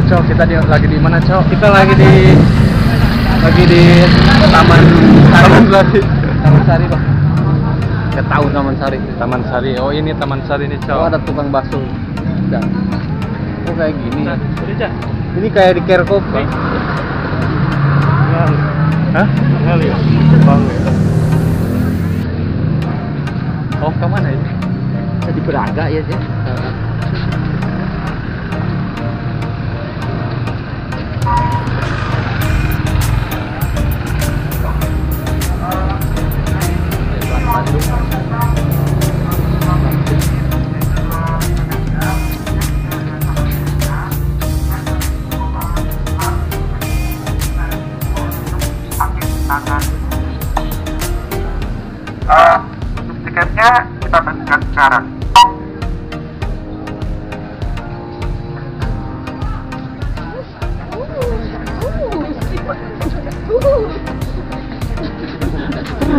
Cok, kita lagi di mana, Cok? Kita lagi di Taman Sari. Taman Sari, Pak. Nggak tahu Taman Sari. Taman Sari. Oh, ini Taman Sari nih, Cok. Oh, ada tukang bakso. Udah. Oh, kayak gini. Udah, Ini kayak di Kerkop, Pak. Hah? Ngali ya? Bang ya? Oh, kemana ini? Di Braga ya, sih. Untuk tiketnya kita bagikan sekarang.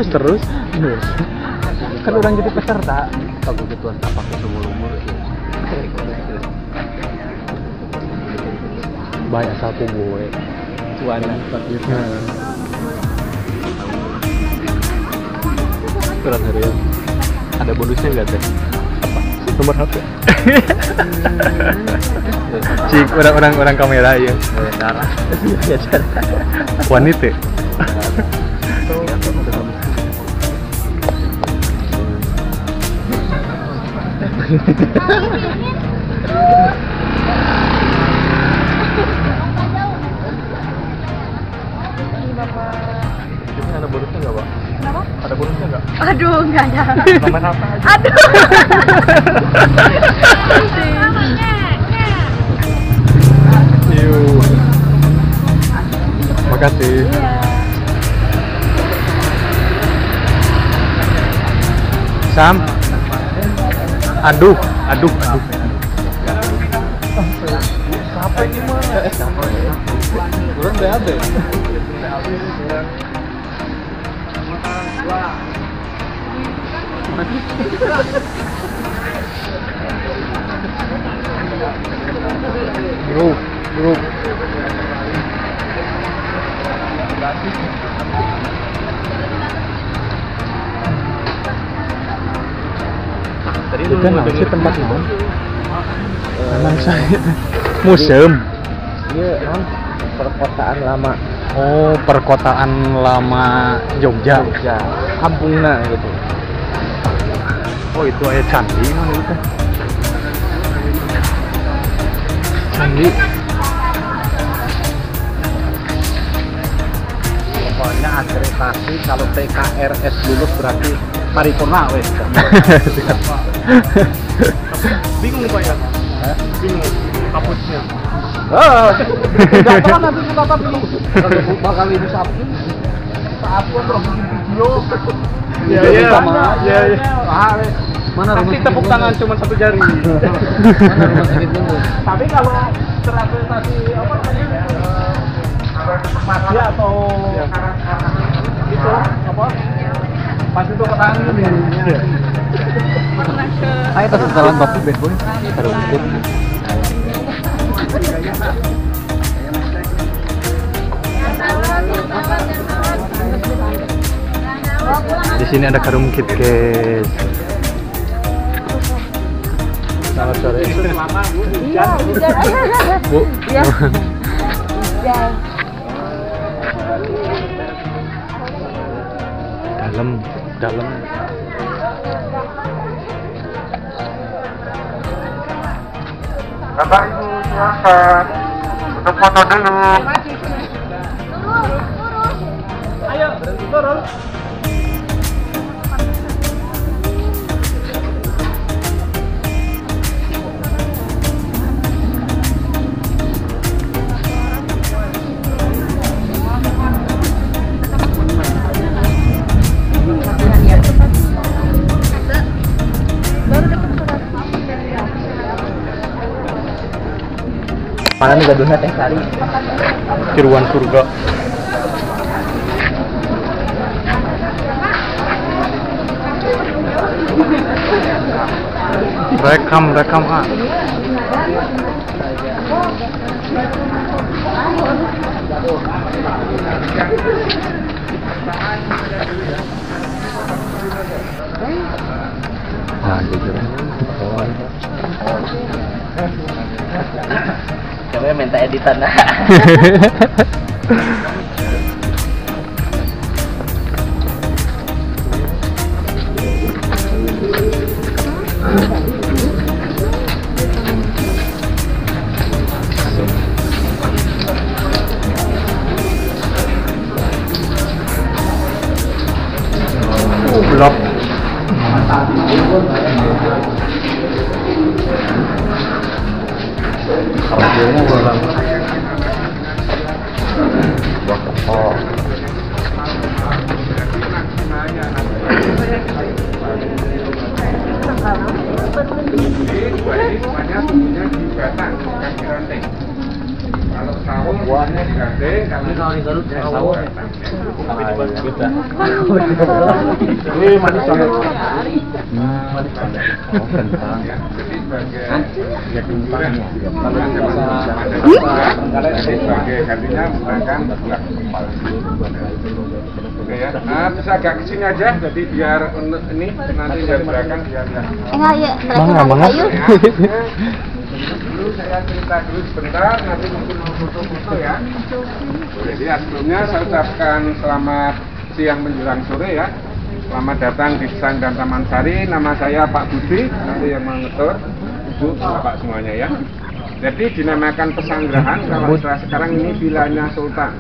Terus. Kan orang jadi peserta. Kalau gituan apa ke seumur umur ya. Banyak satu gue. Cuana gitu. Berat hari ya. Ada bonusnya nggak teh? Apa? Nomor HP. Cik, orang kamera ya. Darah. Wanita. Ini ada bonusnya nggak, Pak? Kenapa? Ada bonusnya nggak? Aduh, nggak ada. Nomor apa aja? Aduh. Yuk. Makasih. Iya. Sam. Aduh. Apa ini mah? Kurang BAB. Grup. Tadi itu kan sih tempat mana? Memang saya museum. Iya, perkotaan lama. Oh, perkotaan lama Jogja. Kampungna gitu. Oh, itu aya candi mana itu? Candi. Pokoknya akreditasi kalau TKRS lulus berarti paripurna wes. Bingung Pak ya? Bingung kapusnya. Tidak pernah nanti kita tapi bakal ini Sabtu. Sabtu terus bikin video. Iya. Mana Kasih tepuk tangan cuma satu jari. Mana rumah sakit dulu? Tapi kalau terakreditasi apa namanya? Masya atau itu apa? Pas itu petani nih. Ayo kita jalan kopi bed boy. Terus. Di sini ada karung kit, guys. Selamat sore. Lama Bu. Iya, hujan. Bu. Iya. Hujan. Dalam. Bapak Ibu silakan untuk foto dulu. Ayo, turun. Mana nih gaduhnya teh kali? Tiruan surga. Rekam ah. Nah, gitu. Coba minta editan. Blok. Audionya kurang. Wah, Semuanya tumbuhnya di batang, bukan di ranting. Kalau sawung buahnya di ranting, kalau digarut sawung. Ini manis banget. manis banget. Oh, kentang. Jadi sebagai Ya kentang ya. sebagai gantinya menggunakan buah kempal. Oke ya, bisa agak kesini aja, jadi biar ini nanti dari belakang biar Enggak, ya. Mangga. dulu saya cerita dulu sebentar, nanti mungkin mau foto-foto ya. Jadi sebelumnya saya ucapkan selamat siang menjelang sore ya. Selamat datang di Pesang dan Taman Sari. Nama saya Pak Budi, nanti yang mengetur, Ibu, Bapak semuanya ya. Jadi dinamakan Pesanggerahan, kalau istilah sekarang ini Vilanya Sultan.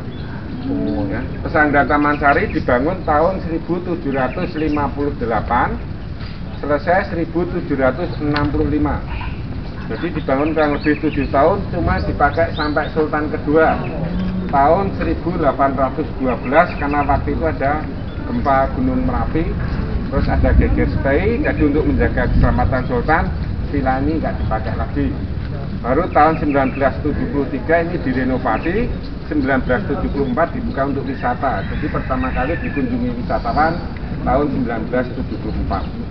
Ya. Pesanggrahan Taman Sari dibangun tahun 1758, selesai 1765. Jadi dibangun kurang lebih 7 tahun, cuma dipakai sampai Sultan kedua tahun 1812 karena waktu itu ada gempa Gunung Merapi, terus ada geger stay, jadi untuk menjaga keselamatan Sultan, villa ini nggak dipakai lagi. Baru tahun 1973 ini direnovasi, 1974 dibuka untuk wisata. Jadi pertama kali dikunjungi wisatawan tahun 1974.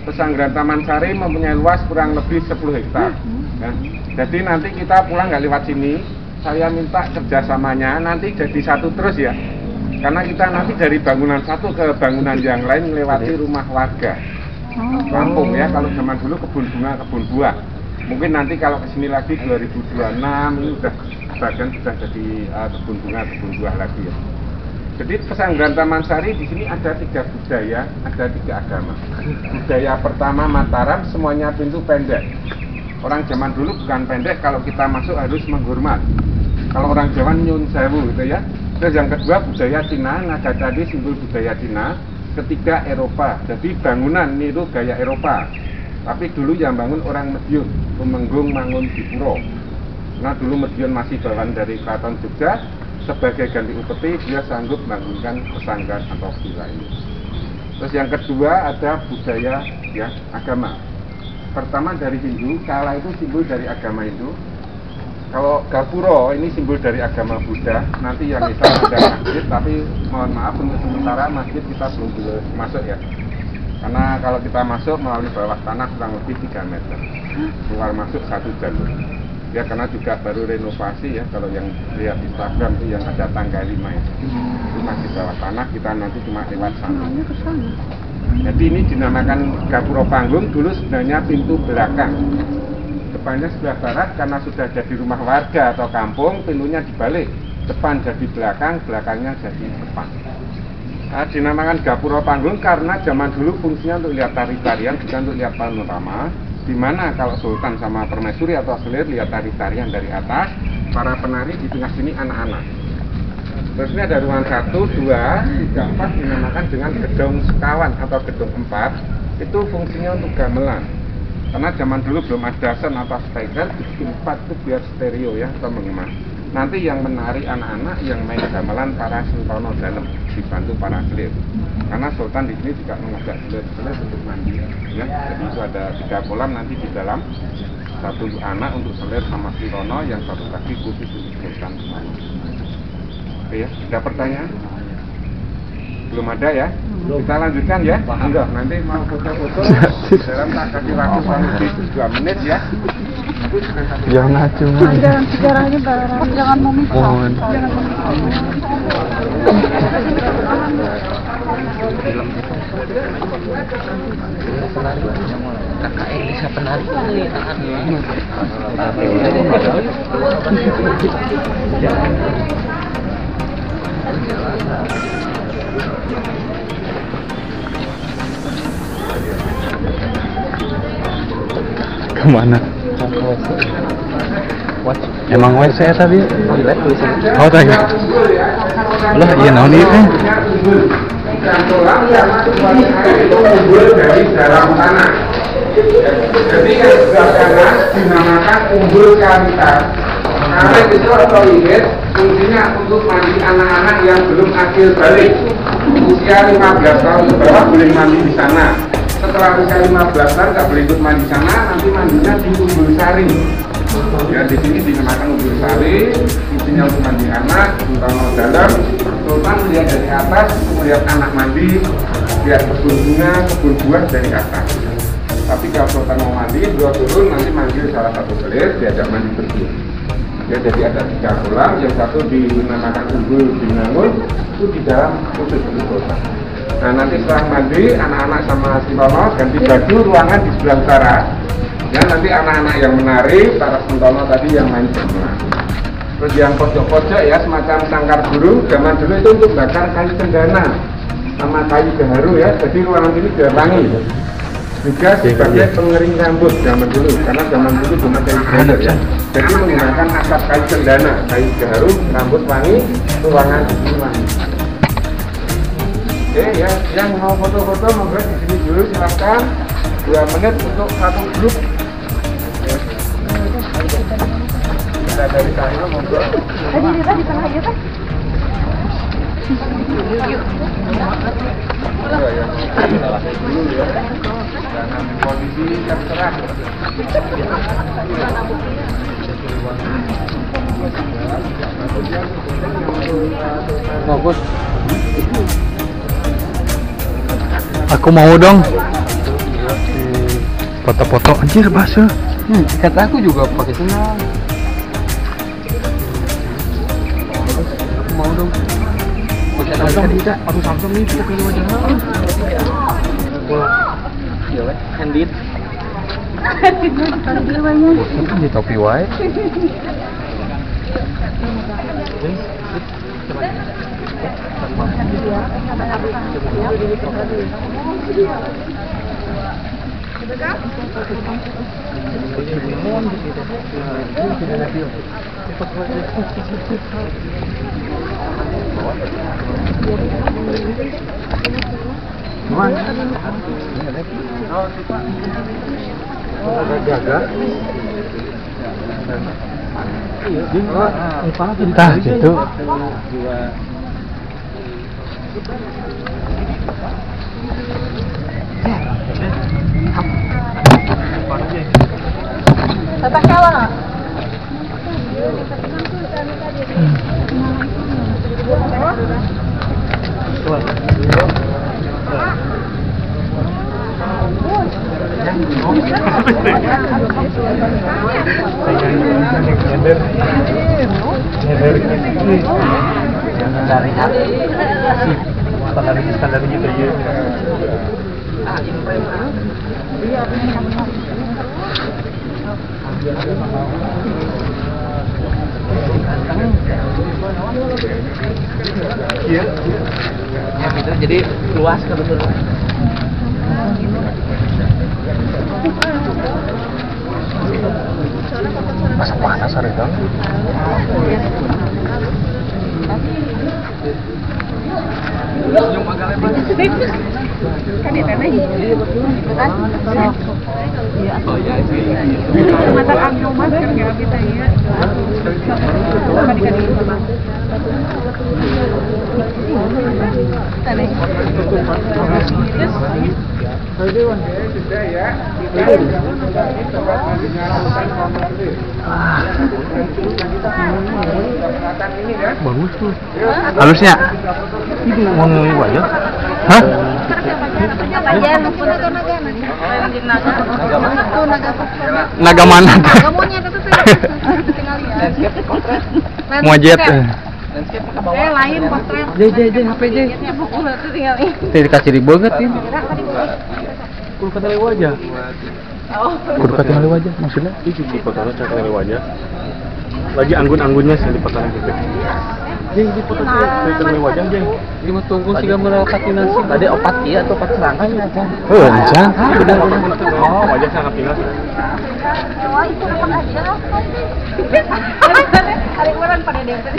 Pesanggerahan Taman Sari mempunyai luas kurang lebih 10 hektar. Ya. Jadi nanti kita pulang nggak lewat sini, saya minta kerjasamanya nanti jadi satu terus ya. Karena kita nanti dari bangunan satu ke bangunan yang lain melewati rumah warga. Kampung ya, kalau zaman dulu kebun bunga, kebun buah. Mungkin nanti kalau kesini lagi 2026 ini udah bagian sudah jadi kebun bunga, kebun buah lagi ya. Jadi Pesanggerahan Taman Sari di sini ada 3 budaya, ada 3 agama. Budaya pertama Mataram, semuanya pintu pendek. Orang zaman dulu bukan pendek, kalau kita masuk harus menghormat. Kalau orang Jawa nyun sewu gitu ya. Terus yang kedua budaya Cina, naga tadi simbol budaya Cina. Ketiga Eropa, jadi bangunan niru gaya Eropa. Tapi dulu yang bangun orang Madiun, Tumenggung Mangun Dipuro. Nah dulu Madiun masih bawaan dari Keraton Jogja. Sebagai ganti upeti dia sanggup membangunkan pesanggrahan atau villa ini. Terus yang kedua ada budaya ya agama. Pertama dari Hindu, kala itu simbol dari agama Hindu. Kalau Gapuro ini simbol dari agama Buddha. Nanti yang kita ada masjid, tapi mohon maaf untuk sementara masjid kita belum boleh masuk ya. Karena kalau kita masuk melalui bawah tanah kurang lebih 3 meter. Keluar masuk 1 jalur. Ya karena juga baru renovasi ya, kalau yang lihat Instagram itu yang ada tangga 5 itu masih bawah tanah, kita nanti cuma lewat sana. Jadi ini dinamakan Gapuro Panggung, dulu sebenarnya pintu belakang. Depannya sebelah barat karena sudah jadi rumah warga atau kampung, pintunya dibalik. Depan jadi belakang, belakangnya jadi depan. Nah, dinamakan Gapuro Panggung karena zaman dulu fungsinya untuk lihat tari-tarian, bukan untuk lihat panorama. Dimana kalau Sultan sama Permaisuri atau Selir lihat tari-tarian dari atas, para penari di tengah sini anak-anak. Terus ini ada ruangan 1, 2, 3, 4 dinamakan dengan gedung sekawan atau gedung 4. Itu fungsinya untuk gamelan. Karena zaman dulu belum ada sound atau speaker, gedung 4 itu biar stereo ya atau mengemas. Nanti yang menari anak-anak, yang main gamelan para sentono dalam dibantu para selir. Karena Sultan di sini juga mengajak selir-selir untuk mandi. Ya, jadi itu ada 3 kolam nanti di dalam, 1 anak untuk selir sama sentono, yang 1 lagi khusus untuk Sultan. Oke ya, ada pertanyaan? Belum ada ya? Kita lanjutkan ya. Enggak, nanti mau foto-foto dalam tak kasih waktu kurang lebih 2 menit ya. Jangan ngacung. Jangan sejarahnya bareng. Jangan memisah. Mohon. Jangan Kakak Elisa penari. Kemana? Emang WC tadi? Oh tadi. Lah iya naon ieu teh? Tulang yang itu umbul dari dalam tanah. Jadi yang sebelah kanan dinamakan umbul kavitas. Karet itu atau toilet fungsinya untuk mandi anak-anak yang belum akil balik. Usia 15 tahun ke bawah boleh mandi di sana. Setelah usia 15 tahun nggak boleh ikut mandi di sana, nanti mandinya di umbul sari. Ya di sini dinamakan umbul sari. Fungsinya untuk mandi anak, terutama dalam. Sultan melihat dari atas, melihat anak mandi, lihat kebun bunga, kebun buah dari atas. Tapi kalau Sultan mau mandi, beliau turun nanti manggil salah satu gelir, diajak mandi berdua. Ya, jadi ada 3 kolam, yang satu dinamakan umbul binangun, itu di dalam khusus untuk Sultan. Nah nanti setelah mandi, anak-anak sama si Mama ganti baju, ruangan di sebelah utara. Ya nanti anak-anak yang menari, para sentono tadi yang main semua. Terus yang pojok-pojok ya semacam sangkar burung, zaman dulu itu untuk bakar kayu cendana sama kayu gaharu ya, jadi ruangan ini biar wangi. Juga sebagai pengering rambut zaman dulu, karena zaman dulu cuma kayu gaharu ya. Jadi menggunakan asap kayu cendana, kayu gaharu, rambut wangi, ruangan ini wangi. Oke ya, yang mau foto-foto monggo di sini dulu silahkan. 2 menit untuk satu grup. Dari sana monggo. Tadi kita di tengah aja kan? Dulu ya. Jangan kondisi terserah. Bagus. Aku mau dong. Foto-foto anjir bahasa. Kata aku juga pakai senang. Mau dong. Samsung bisa. Aku Samsung nih kita pilih wajahnya. Iya weh, handit. Ini topi wae. Tah gitu. Tata kalah. Standar gitu ya. Iya. Ya gitu jadi luas kebetulan. Masa panas hari dong. Yang agak lebar. Kan di tanah gitu kan? Oh ya sih. Mata angin mas kan nggak bisa ya. Sudah ya. Bagus tuh. Halusnya. Mau wajah? Hah? Naga mana? Monyet. Lain potret. HP J. Tadi dikasih di banget ini. Kudu kata wajah. Kudu kata wajah maksudnya? Itu juga fotonya cakap wajah. Lagi anggun-anggunnya sih di fotonya gitu. Jeng di foto cakap wajah jeng. Ini mah tunggu sih gambar vaksinasi. Tadi opat iya atau opat serangkai ya kan? Oh, anjang. Oh, wajah sangat tinggal. Hari orang pada dempet.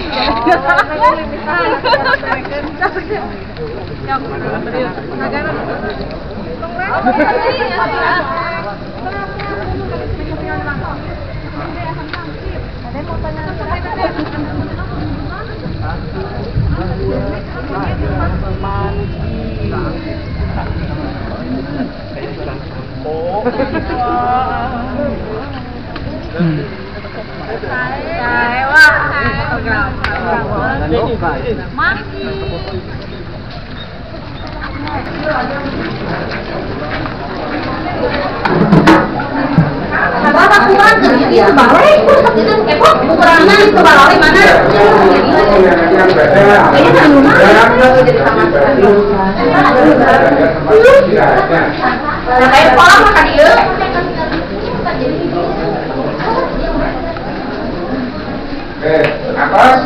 Atas.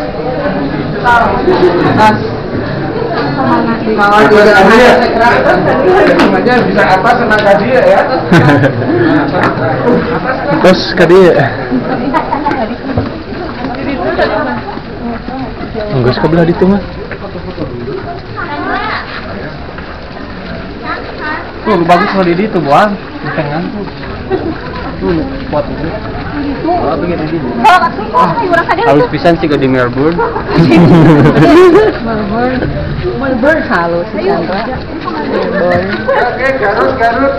Namanya bisa atas sama dia ya. Terus ke dia. Enggak sebelah itu mah. Tuh bagus kalau di itu buang di tengah tuh. Tuh kuat itu. Oh begini di. Halus pisan sih di Melbourne. Melbourne halus si Chandra. Oke, Garut.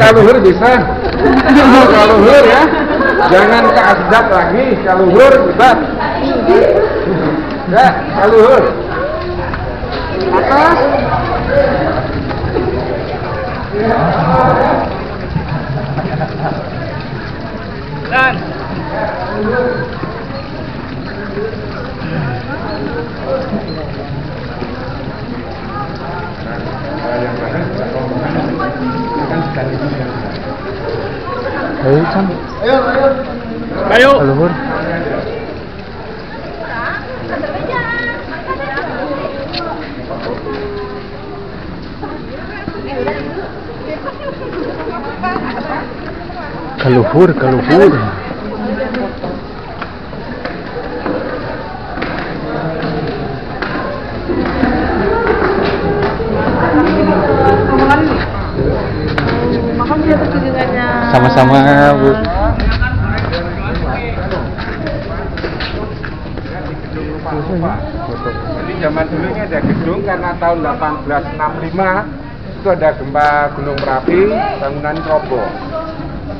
Kaluhur bisa. Kaluhur ya. Jangan ke asdap lagi. Kaluhur bisa. Ya, kaluhur. Atas. Dan Ayo, Cang. ayo. Luhur. Kaluhur. Sama-sama, Bu. Jadi zaman dulu ini ada gedung karena tahun 1865 itu ada gempa Gunung Merapi, bangunan roboh.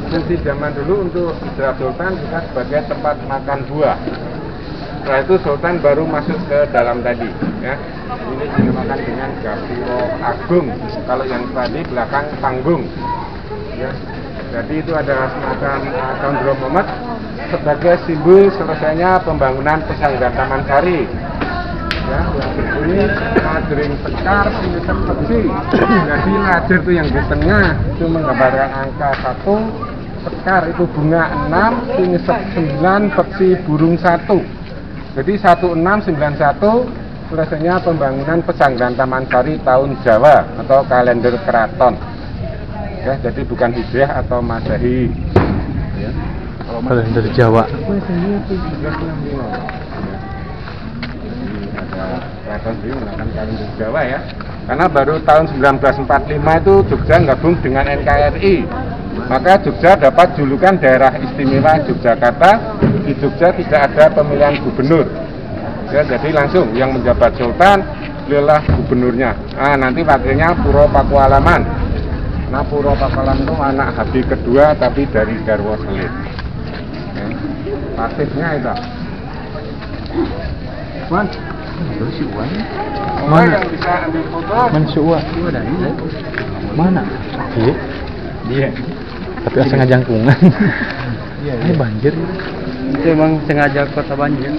Terus di zaman dulu untuk Hijrah Sultan juga sebagai tempat makan buah. Setelah itu Sultan baru masuk ke dalam tadi, ya. Ini dinamakan dengan Gapuro Agung. Kalau yang tadi belakang panggung, ya. Jadi itu adalah semacam Condro Momet sebagai simbol selesainya pembangunan pesanggrahan Taman Sari. Ya, ini ladering sekar, ini seperti. Jadi lader itu yang di tengah itu menggambarkan angka 1, sekar itu bunga 6, ini 9, peksi burung 1. Jadi 1691 selesainya pembangunan pesanggrahan Taman Sari tahun Jawa atau kalender keraton. Ya, jadi bukan Hijriah atau Masehi. Ya. Kalender Jawa. Keraton sendiri menggunakan kalender Jawa ya. Karena baru tahun 1945 itu Jogja gabung dengan NKRI. Maka Jogja dapat julukan daerah istimewa Yogyakarta. Di Jogja tidak ada pemilihan gubernur. Ya, jadi langsung yang menjabat sultan beliaulah gubernurnya. Nanti wakilnya Puro Pakualaman. Nah, Puro Pakualaman itu anak Habib kedua tapi dari Garwo Selit. Pasifnya itu. Man, Mana yang bisa ambil foto? Man si Uwa. Mana? Iya. Dia. Tapi asal ngajangkungan. Iya, ini banjir. Itu emang sengaja kota banjir.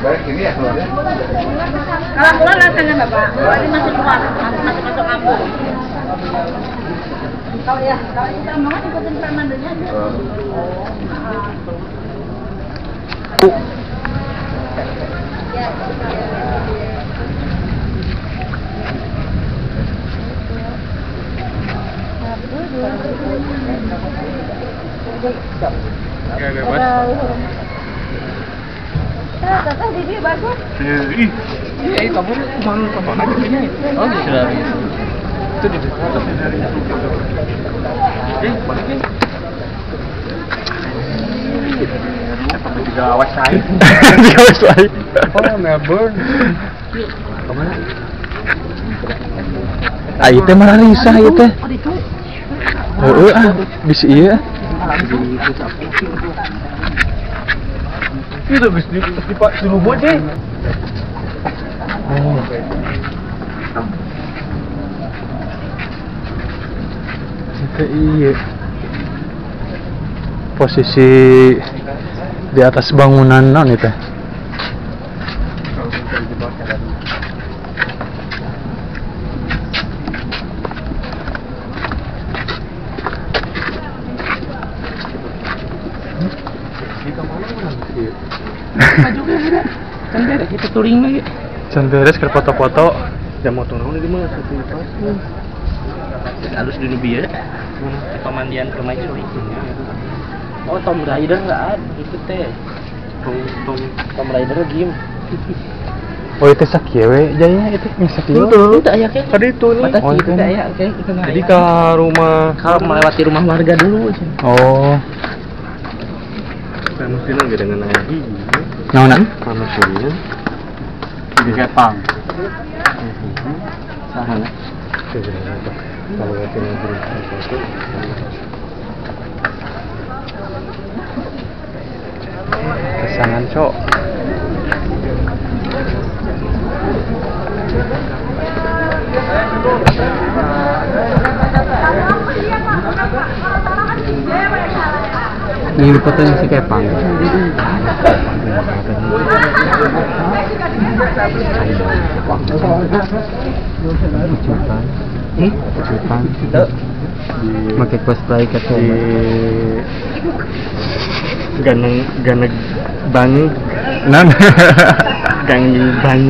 Baik, ini ya keluarnya. Kalau keluar langsung Bapak. Ini masih keluar, masuk kampung. Kalau kita mau ikutin permandannya aja. Oke, bebas. Teteh Didi bagus. Iya, kamu mau kemana ini? Oh, sudah. Itu di dekat dari balikin. Tapi juga awas lain. Awas lain. Oh, Melbourne. Kemana? Ayo teh malah risah ieu teh. Bisa iya. Itu guys di Pak Sulumut deh. Oh. Itu iya. Posisi di atas bangunan non itu. Kan beres kita touring lagi. Can beres ke foto-foto. Jam motor naon di mana satu pas. Halus dulu biar. Pemandian permaisuri. Oh, Tom Raider nggak ada itu teh. Tom Raider game. Oh itu sakieu we jaya itu yang sakieu. Itu aya kayak. Tadi itu nih. Mata Oh, itu itu. aya kayak itu nggak. Jadi ke rumah kalau melewati rumah warga dulu aja. Oh. manusia nggak dengan lagi. Naonan? Manusia. Di Jepang. Sana. Kalau kita ngobrol sesuatu. Kesangan cok. Ini fotonya si Kepang. Kejutan. Pakai cosplay gitu. Ganag bang Nan. gang bang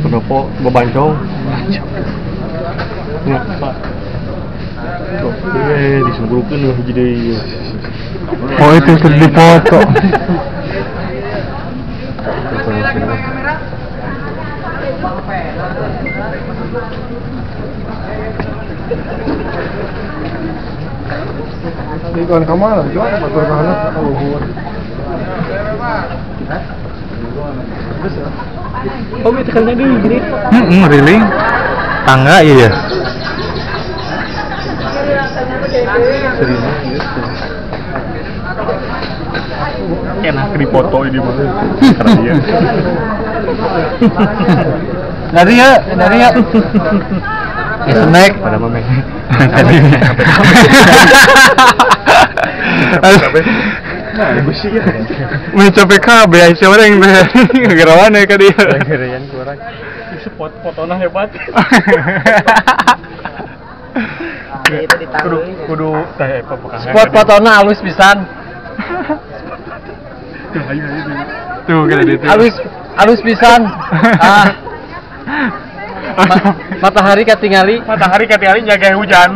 kenapa bebancong ya pak disembrukan lah jadi Oh itu di foto. Di kawan kamar, jual apa kurang luhur. Oh, itu kan lagi gini. Really? Tangga iya. enak di foto ini mah karena dia Dari ya. Snack. pada mame Mencapai KB siapa yang gerawan ya ka dia. gerayan kurang Fotonya hebat. Itu ditanggung. Kudu teh pokoknya. Spot fotona halus pisan. Tuh kada ditu. Halus pisan. Matahari katingali jaga hujan.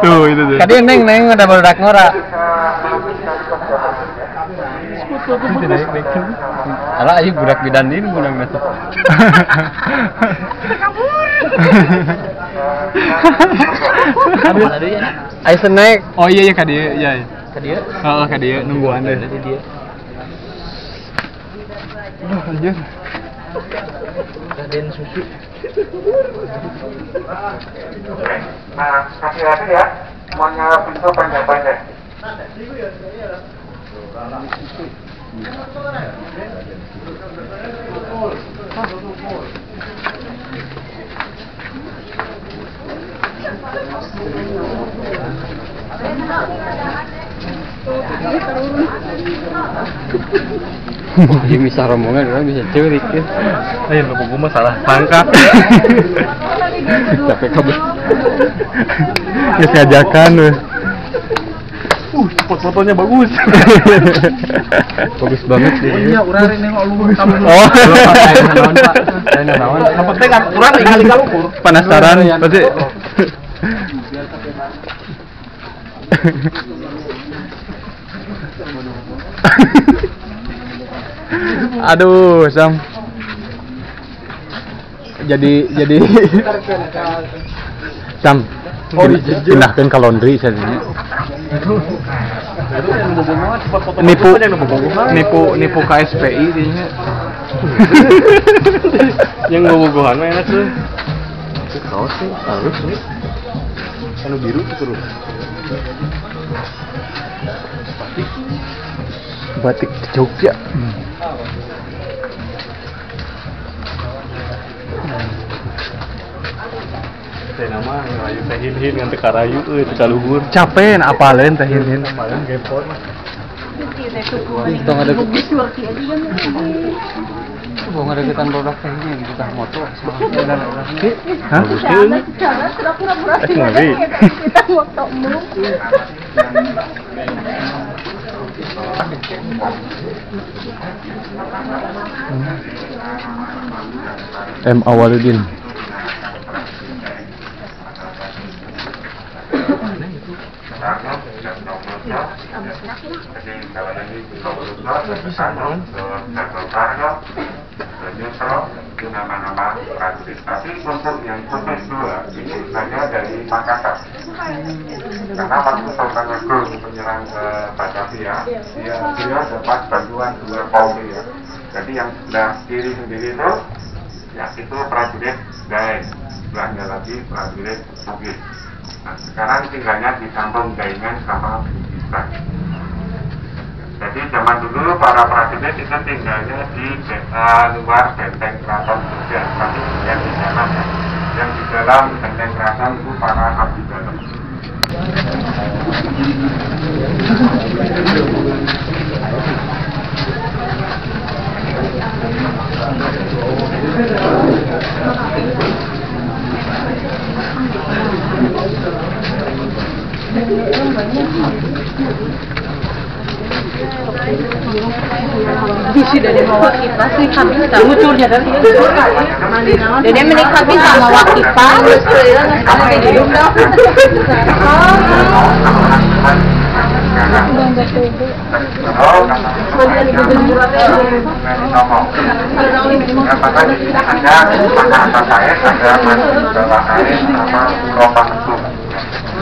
Tuh itu tuh. Kadi neng ada barudak ngora. Alah ayo budak bidandin budak nasa. Ayo snack. Oh iya kadi ya. Kadi. Heeh kadi nungguan deh. Dia. Anjir. Kaden susu. Nah, hati-hati ya, semuanya pintu pendek-pendek. Dia bisa rombongan, orang bisa curi kan. Ayo lu gua masalah sangka. Capek kabel. Geus ngajakan we. Fotonya bagus. Bagus banget deh. Oh iya, urang rek nengok lu tamu. Oh, naon Pak? Saya naon. Yang penting kan urang kali ukur. penasaran berarti. Aduh, Sam. Jadi Sam, pindahkan ke laundry sebenarnya. Nipu KSPI dinya. Yang bobogohan mah enak tuh. Kaos sih, halus nih. Anu biru terus. Batik Jogja. Teh nama ngerayu teh hin ngan teh karayu euy teh kaluhur. Capek na apaleun teh hin. Apaleun gepot mah. Tong ada Bong ada ketan produk tehnya gitu tah moto. Hah? Ngeri. M Awaludin. Itu nama-nama prajurit. Tapi untuk yang khusus dua ini hanya dari Makassar. Karena waktu Sultan Agung menyerang ke Batavia, dia dapat bantuan 2 Polri ya. Jadi yang sebelah kiri sendiri itu, ya itu prajurit Daeng, sebelahnya lagi prajurit Bugis. Nah, sekarang tinggalnya di kampung Daengan sama Bugis. Jadi zaman dulu para prajurit itu tinggalnya di luar benteng keraton Jogja, tapi yang di dalam ya. Yang di dalam benteng keraton itu para abdi dalam. Bisi dari bawa kipas sih habis lucunya dari jadi mending habis sama wakipas karena dia hidup dah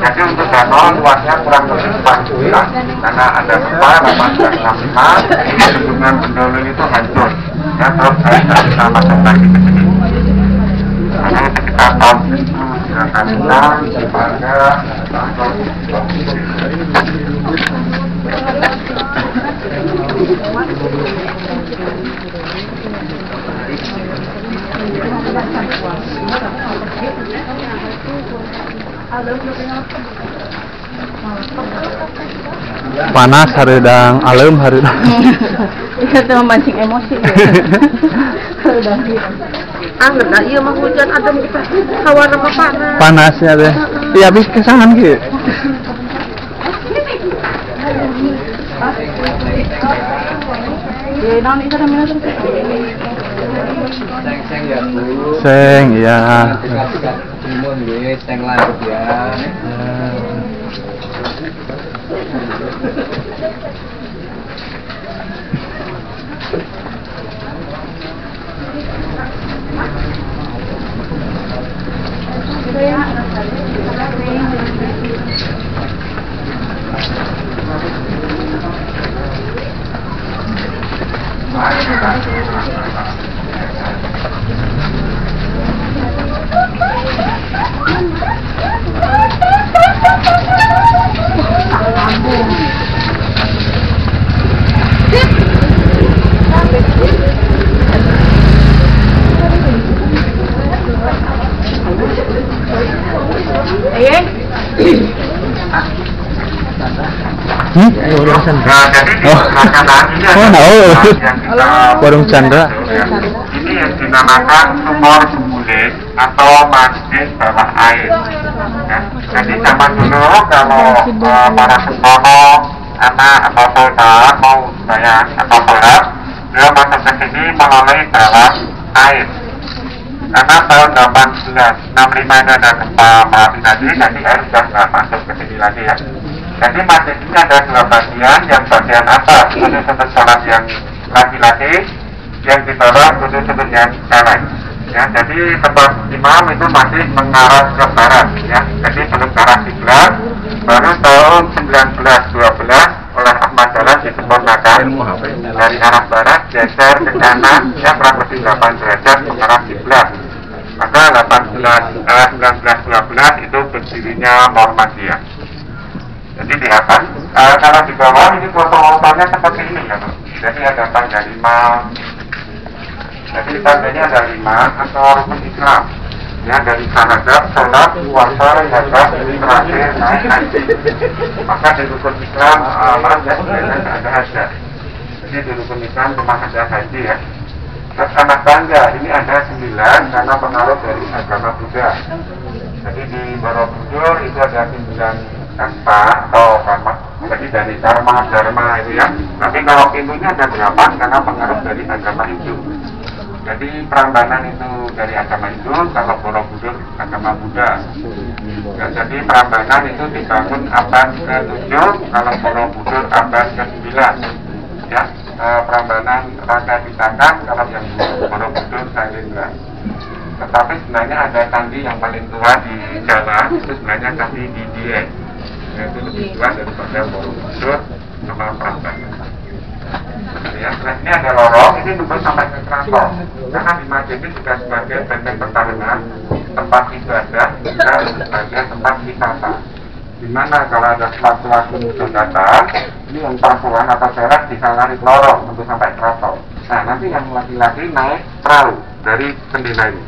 Jadi untuk danau luasnya kurang lebih 4 juta karena ada gempa 1865 bendungan Bendolil itu hancur ya, terus saya tidak bisa masuk lagi ke sini. Jadi sekitar tahun itu silakan pulang kepada Panas hareudang alem hareudang. Itu memancing emosi. Angger dah ieu mah hujan adem kita hawana mah panas. Panasnya teh. Iya habis kesangan kieu. Ya naon itu namanya terus. Seng ya Bu. Seng ya. Timun nggih, seng lanjut ya. Warung Chandra. Warung Chandra. Ini yang dinamakan sumur Bule atau masjid bawah air. Ya. Jadi zaman dulu kalau para sembrono, anak atau saudara mau bayar atau sholat, dia masuk ke sini melalui bawah air. Karena tahun 1865 itu ada gempa Merapi tadi, jadi air sudah nggak masuk ke sini lagi ya. Jadi masjid ini ada dua bagian, yang bagian atas khusus untuk sholat yang laki-laki, yang di bawah khusus untuk yang cewek. Ya, jadi tempat imam itu masih mengarah ke barat, ya. Jadi belum ke arah kiblat. Baru tahun 1912 oleh Ahmad Dahlan disempurnakan dari arah barat geser ke kanan, ya kurang lebih 8 derajat ke arah kiblat. Maka 1912 itu berdirinya Muhammadiyah. Jadi di atas, kalau di bawah ini foto-fotonya seperti ini ya, Pak. Jadi ada tanda 5. Jadi tandanya ada 5 atau rukun Islam. Ya, dari syahadat, sholat, puasa, zakat, terakhir, naik haji. Maka di rukun Islam, ada haji. Jadi di rukun Islam cuma ada haji ya. Terus anak tangga, ini ada 9 karena pengaruh dari agama Buddha. Jadi di Borobudur itu ada 9 kasta atau karma, jadi dari dharma itu ya. Tapi kalau pintunya ada 8 karena pengaruh dari agama Hindu. Jadi Prambanan itu dari agama Hindu, kalau Borobudur agama Buddha. Ya, jadi Prambanan itu dibangun abad ke-7, kalau Borobudur abad ke-9. Ya, Prambanan Rangga Pitaka, kalau yang Borobudur Sailendra. Tetapi sebenarnya ada candi yang paling tua di Jawa, itu sebenarnya candi di Dieng. Itu lebih tua daripada Borobudur sama Prambanan. Ya, ini ada lorong, ini juga sampai ke keraton. Karena di masjid ini juga sebagai benteng pertahanan, tempat ibadah, juga sebagai tempat wisata. Dimana kalau ada suatu musuh datang, ini yang perempuan atau cewek bisa lari lorong untuk sampai keraton. Nah, nanti yang laki-laki naik perahu dari Sendela ini.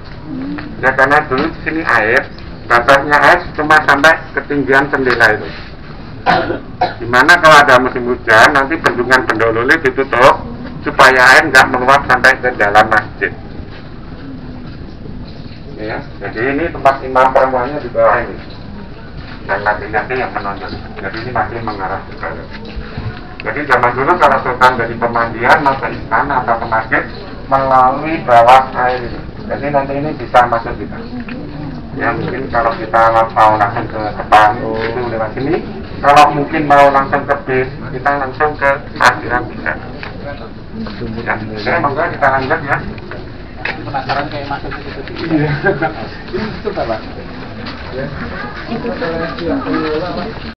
Ya, karena dulu di sini air, batasnya air cuma sampai ketinggian Sendela itu. Dimana kalau ada musim hujan, nanti bendungan Bendolole ditutup supaya air nggak meluap sampai ke dalam masjid. Ya, jadi ini tempat imam perempuannya di bawah ini. Dan laki-laki yang menonjol. Jadi ini masih mengarah ke barat. Jadi zaman dulu kalau sultan dari pemandian mau ke istana atau ke masjid melalui bawah air ini. Jadi nanti ini bisa masuk kita. Ya mungkin kalau kita mau langsung ke depan itu lewat sini. Kalau mungkin mau langsung ke bis, kita langsung ke parkiran bisa. Ya, saya monggo kita lanjut ya. Penasaran kayak masuk ke situ. Iya. Ini tuh apa? Ya. Itu